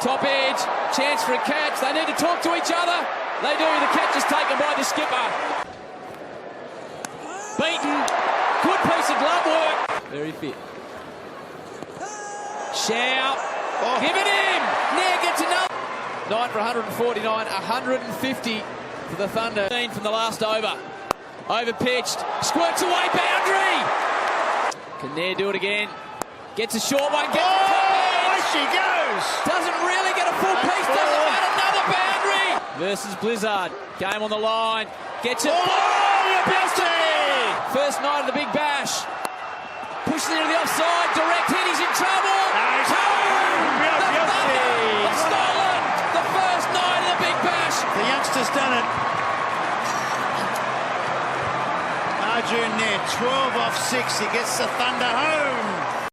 Top edge, chance for a catch. They need to talk to each other. They do. The catch is taken by the skipper. Beaten. Good piece of glove work. Very fit. Shout. Oh. Give it him. Nair gets another. 9 for 149. 150 for the Thunder. From the last over. Over-pitched. Squirts away. Boundary. Can Nair do it again? Gets a short one. Gets a top edge. There she goes. Doesn't really get a full piece. Doesn't get another boundary. Versus Blizzard. Game on the line. Gets it. Oh, beauty! First night of the Big Bash. Pushes it into the offside. Direct hit. He's in trouble. Nice. The Thunder have stolen the first night of the Big Bash. The youngster's done it. Arjun Nair, 12 off 6. He gets the Thunder home.